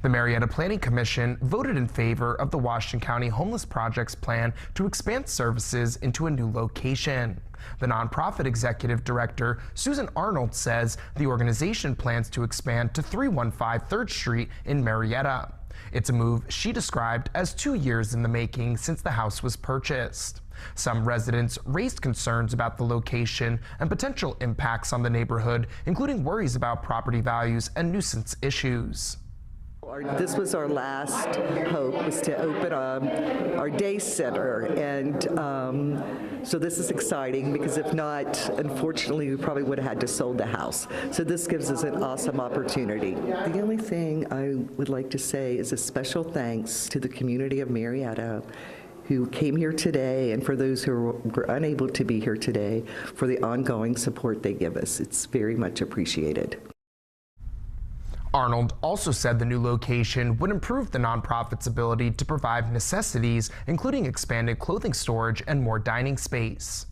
The Marietta Planning Commission voted in favor of the Washington County Homeless Project's plan to expand services into a new location. The nonprofit executive director, Susan Arnold, says the organization plans to expand to 315 3rd Street in Marietta. It's a move she described as 2 years in the making since the house was purchased. Some residents raised concerns about the location and potential impacts on the neighborhood, including worries about property values and nuisance issues. This was our last hope, was to open our day center, and so this is exciting because if not, unfortunately, we probably would have had to sold the house. So this gives us an awesome opportunity. The only thing I would like to say is a special thanks to the community of Marietta who came here today, and for those who were unable to be here today, for the ongoing support they give us. It's very much appreciated. Arnold also said the new location would improve the nonprofit's ability to provide necessities, including expanded clothing storage and more dining space.